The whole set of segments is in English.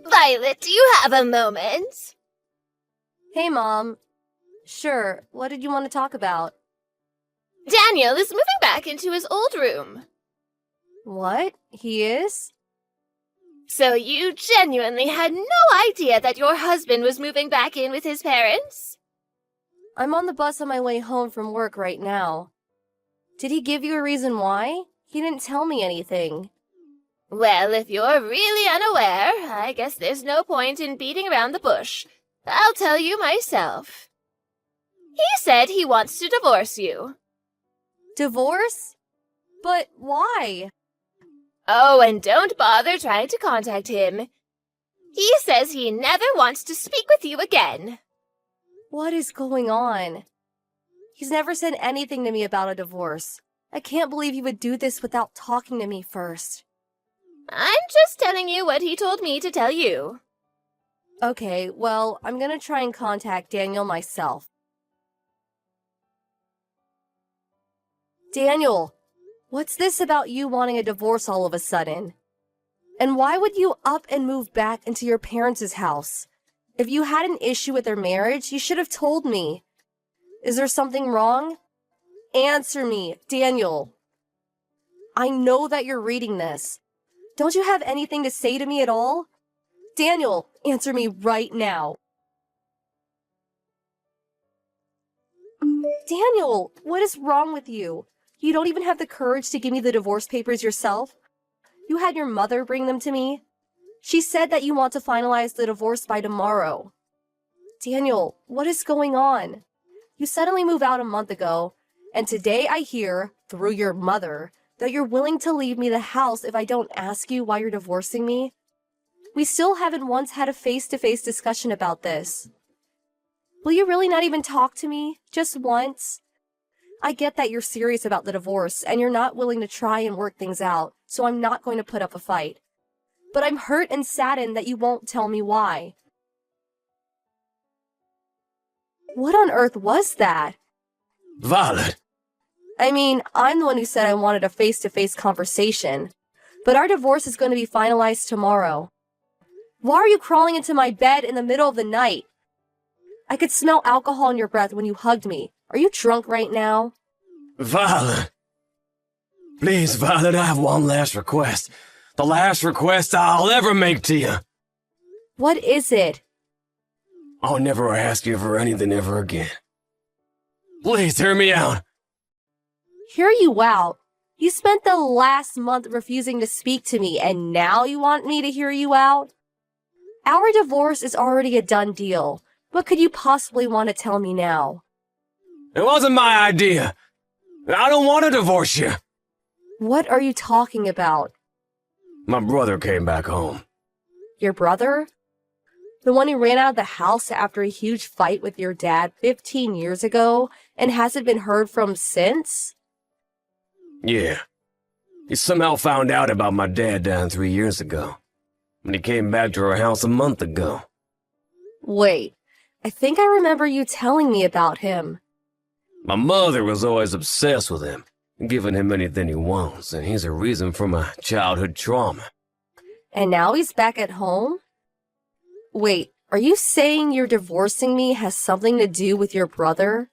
Violet, do you have a moment? Hey, Mom. Sure, what did you want to talk about? Daniel is moving back into his old room. What? He is? So you genuinely had no idea that your husband was moving back in with his parents? I'm on the bus on my way home from work right now. Did he give you a reason why? He didn't tell me anything. Well, if you're really unaware, I guess there's no point in beating around the bush. I'll tell you myself. He said he wants to divorce you. Divorce? But why? Oh, and don't bother trying to contact him. He says he never wants to speak with you again. What is going on? He's never said anything to me about a divorce. I can't believe he would do this without talking to me first. I'm just telling you what he told me to tell you. Okay, well, I'm gonna try and contact Daniel myself. Daniel, what's this about you wanting a divorce all of a sudden? And why would you up and move back into your parents' house? If you had an issue with their marriage, you should have told me. Is there something wrong? Answer me, Daniel. I know that you're reading this. Don't you have anything to say to me at all? Daniel, answer me right now. Daniel, what is wrong with you? You don't even have the courage to give me the divorce papers yourself? You had your mother bring them to me? She said that you want to finalize the divorce by tomorrow. Daniel, what is going on? You suddenly moved out a month ago, and today I hear, through your mother, that you're willing to leave me the house if I don't ask you why you're divorcing me? We still haven't once had a face-to-face discussion about this. Will you really not even talk to me? Just once? I get that you're serious about the divorce and you're not willing to try and work things out, so I'm not going to put up a fight. But I'm hurt and saddened that you won't tell me why. What on earth was that? Violet! I mean, I'm the one who said I wanted a face-to-face conversation. But our divorce is going to be finalized tomorrow. Why are you crawling into my bed in the middle of the night? I could smell alcohol in your breath when you hugged me. Are you drunk right now? Violet! Please, Violet, I have one last request. The last request I'll ever make to you. What is it? I'll never ask you for anything ever again. Please hear me out. Hear you out? You spent the last month refusing to speak to me, and now you want me to hear you out? Our divorce is already a done deal. What could you possibly want to tell me now? It wasn't my idea. I don't want to divorce you. What are you talking about? My brother came back home. Your brother? The one who ran out of the house after a huge fight with your dad 15 years ago and hasn't been heard from since? Yeah. He somehow found out about my dad dying 3 years ago. When he came back to our house a month ago. Wait, I think I remember you telling me about him. My mother was always obsessed with him, giving him anything he wants, and he's a reason for my childhood trauma. And now he's back at home? Wait, are you saying you're divorcing me has something to do with your brother?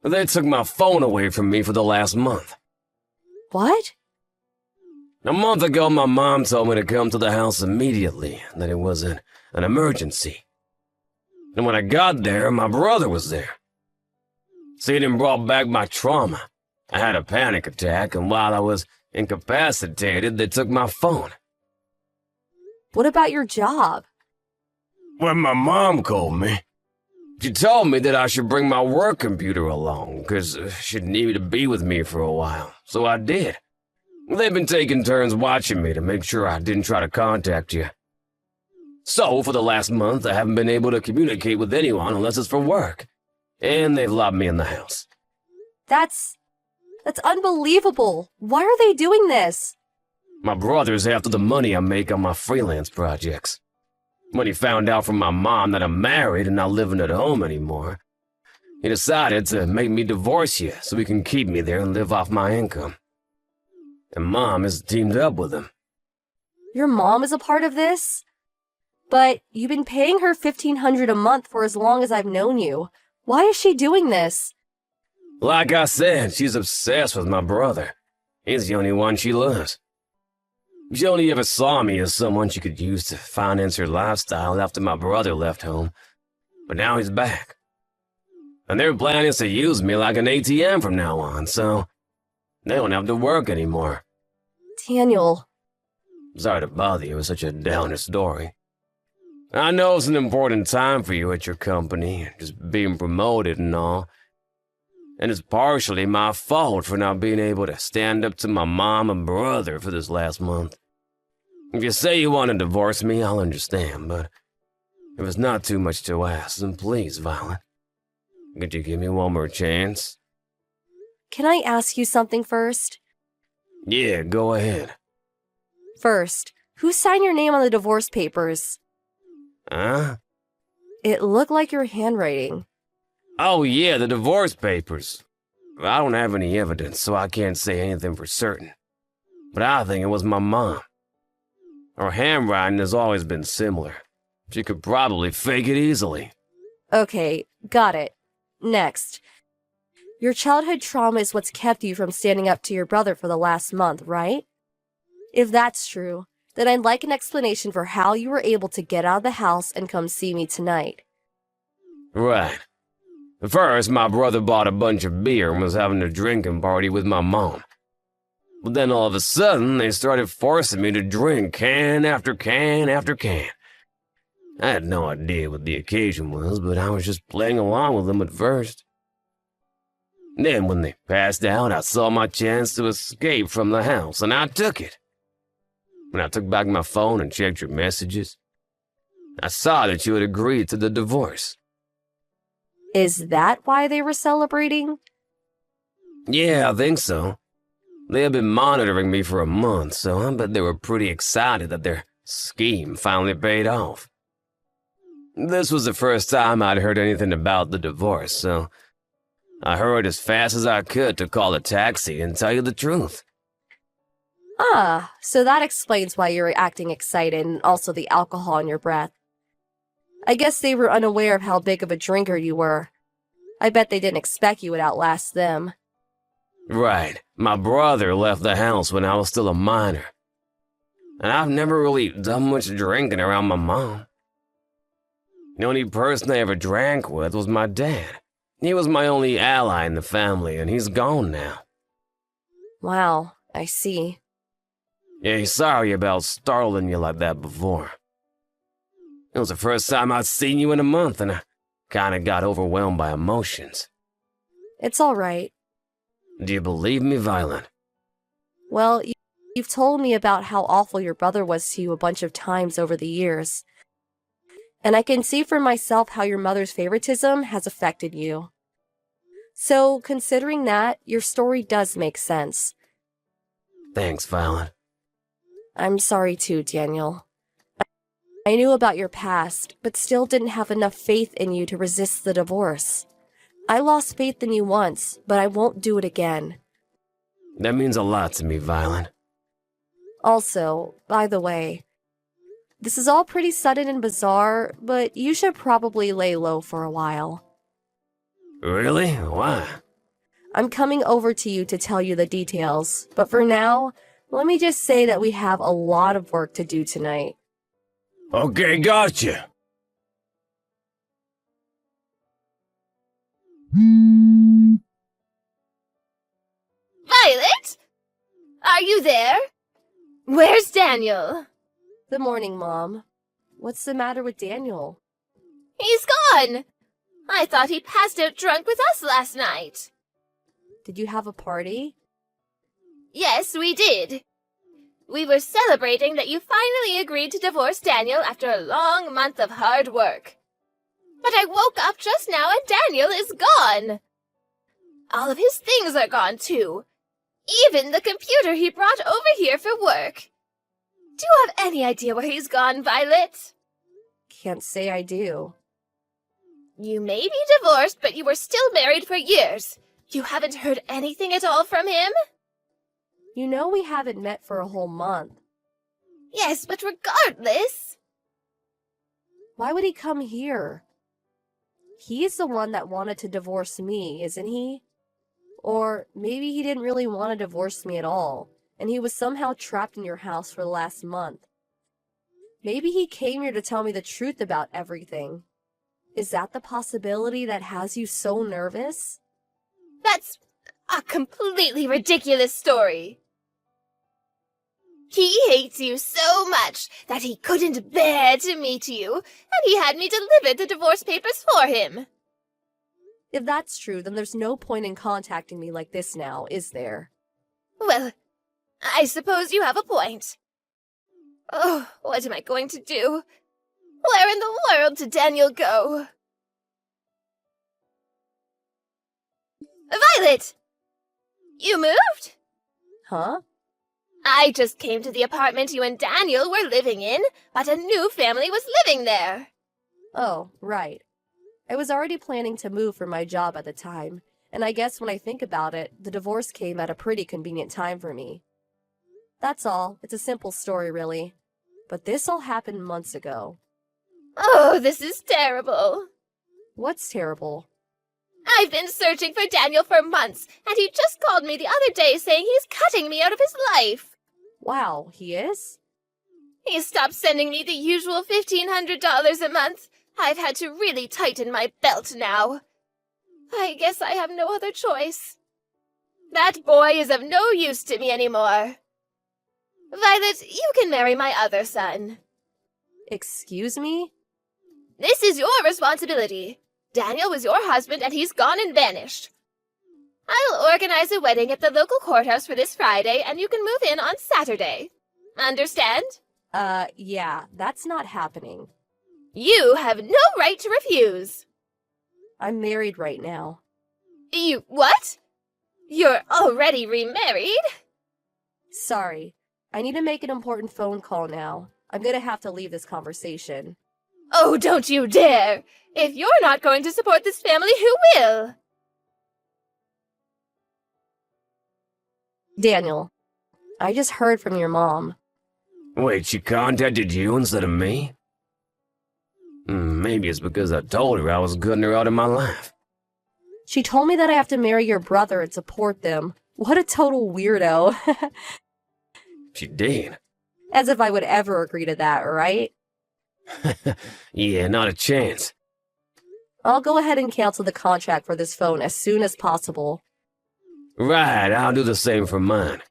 They took my phone away from me for the last month. What? A month ago, my mom told me to come to the house immediately, that it was an emergency. And when I got there, my brother was there. Seeing him brought back my trauma. I had a panic attack, and while I was incapacitated, they took my phone. What about your job? When my mom called me, she told me that I should bring my work computer along, because she'd need to be with me for a while, so I did. They've been taking turns watching me to make sure I didn't try to contact you. So, for the last month, I haven't been able to communicate with anyone unless it's for work. And they've locked me in the house. That's unbelievable. Why are they doing this? My brother's after the money I make on my freelance projects. When he found out from my mom that I'm married and not living at home anymore, he decided to make me divorce you so he can keep me there and live off my income. And Mom has teamed up with him. Your mom is a part of this? But you've been paying her $1,500 a month for as long as I've known you. Why is she doing this? Like I said, she's obsessed with my brother. He's the only one she loves. She only ever saw me as someone she could use to finance her lifestyle after my brother left home. But now he's back. And their plan is to use me like an ATM from now on, so they don't have to work anymore. Daniel. Sorry to bother you with such a downer story. I know it's an important time for you at your company, just being promoted and all. And it's partially my fault for not being able to stand up to my mom and brother for this last month. If you say you want to divorce me, I'll understand, but if it's not too much to ask, then please, Violet, could you give me one more chance? Can I ask you something first? Yeah, go ahead. First, who signed your name on the divorce papers? Huh? It looked like your handwriting. Oh yeah, the divorce papers. I don't have any evidence, so I can't say anything for certain. But I think it was my mom. Her handwriting has always been similar. She could probably fake it easily. Okay, got it. Next. Your childhood trauma is what's kept you from standing up to your brother for the last month, right? If that's true, then I'd like an explanation for how you were able to get out of the house and come see me tonight. Right. First, my brother bought a bunch of beer and was having a drinking party with my mom. But then all of a sudden, they started forcing me to drink can after can after can. I had no idea what the occasion was, but I was just playing along with them at first. Then when they passed out, I saw my chance to escape from the house, and I took it. When I took back my phone and checked your messages, I saw that you had agreed to the divorce. Is that why they were celebrating? Yeah, I think so. They had been monitoring me for a month, so I bet they were pretty excited that their scheme finally paid off. This was the first time I'd heard anything about the divorce, so I hurried as fast as I could to call a taxi and tell you the truth. Ah, so that explains why you were acting excited and also the alcohol in your breath. I guess they were unaware of how big of a drinker you were. I bet they didn't expect you would outlast them. Right. My brother left the house when I was still a minor. And I've never really done much drinking around my mom. The only person I ever drank with was my dad. He was my only ally in the family, and he's gone now. Wow, I see. Yeah, sorry about startling you like that before. It was the first time I'd seen you in a month, and I kinda got overwhelmed by emotions. It's all right. Do you believe me, Violet? Well, you've told me about how awful your brother was to you a bunch of times over the years. And I can see for myself how your mother's favoritism has affected you. So, considering that, your story does make sense. Thanks, Violet. I'm sorry too, Daniel. I knew about your past, but still didn't have enough faith in you to resist the divorce. I lost faith in you once, but I won't do it again. That means a lot to me, Violet. Also, by the way, this is all pretty sudden and bizarre, but you should probably lay low for a while. Really? Why? I'm coming over to you to tell you the details, but for now, let me just say that we have a lot of work to do tonight. Okay, gotcha. Violet? Are you there? Where's Daniel? Good morning, Mom. What's the matter with Daniel? He's gone! I thought he passed out drunk with us last night. Did you have a party? Yes, we did. We were celebrating that you finally agreed to divorce Daniel after a long month of hard work. But I woke up just now and Daniel is gone. All of his things are gone too. Even the computer he brought over here for work. Do you have any idea where he's gone, Violet? Can't say I do. You may be divorced, but you were still married for years. You haven't heard anything at all from him? You know we haven't met for a whole month. Yes, but regardless... Why would he come here? He's the one that wanted to divorce me, isn't he? Or maybe he didn't really want to divorce me at all, and he was somehow trapped in your house for the last month. Maybe he came here to tell me the truth about everything. Is that the possibility that has you so nervous? That's a completely ridiculous story. He hates you so much that he couldn't bear to meet you, and he had me deliver the divorce papers for him. If that's true, then there's no point in contacting me like this now, is there? Well, I suppose you have a point. Oh, what am I going to do? Where in the world did Daniel go? Violet! You moved? Huh? I just came to the apartment you and Daniel were living in, but a new family was living there. Oh, right. I was already planning to move for my job at the time, and I guess when I think about it, the divorce came at a pretty convenient time for me. That's all. It's a simple story, really. But this all happened months ago. Oh, this is terrible. What's terrible? I've been searching for Daniel for months, and he just called me the other day saying he's cutting me out of his life. Wow, he is? He stopped sending me the usual $1,500 a month. I've had to really tighten my belt now. I guess I have no other choice. That boy is of no use to me anymore. Violet, you can marry my other son. Excuse me? This is your responsibility. Daniel was your husband and he's gone and vanished. I'll organize a wedding at the local courthouse for this Friday and you can move in on Saturday. Understand? Yeah, that's not happening. You have no right to refuse. I'm married right now. You what? You're already remarried? Sorry, I need to make an important phone call now. I'm gonna have to leave this conversation. Oh, don't you dare! If you're not going to support this family, who will? Daniel, I just heard from your mom. Wait, she contacted you instead of me? Maybe it's because I told her I was cutting her out of my life. She told me that I have to marry your brother and support them. What a total weirdo. She did. As if I would ever agree to that, right? Yeah, not a chance. I'll go ahead and cancel the contract for this phone as soon as possible. Right, I'll do the same for mine.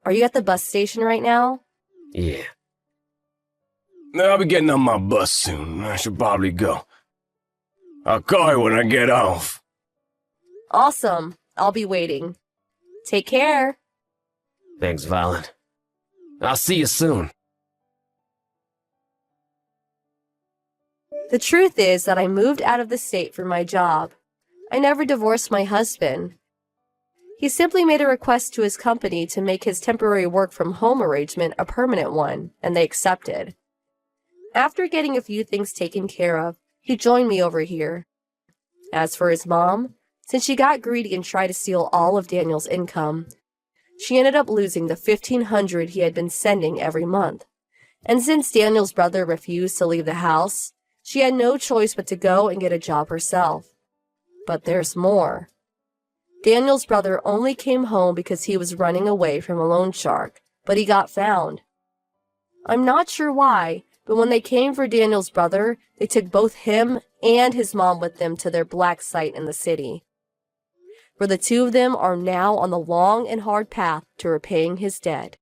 Are you at the bus station right now? Yeah. I'll be getting on my bus soon. I should probably go. I'll call you when I get off. Awesome. I'll be waiting. Take care. Thanks, Violet. I'll see you soon. The truth is that I moved out of the state for my job. I never divorced my husband. He simply made a request to his company to make his temporary work from home arrangement a permanent one, and they accepted. After getting a few things taken care of, he joined me over here. As for his mom, since she got greedy and tried to steal all of Daniel's income, she ended up losing the $1,500 he had been sending every month. And since Daniel's brother refused to leave the house, she had no choice but to go and get a job herself. But there's more. Daniel's brother only came home because he was running away from a loan shark, but he got found. I'm not sure why, but when they came for Daniel's brother, they took both him and his mom with them to their black site in the city, where the two of them are now on the long and hard path to repaying his debt.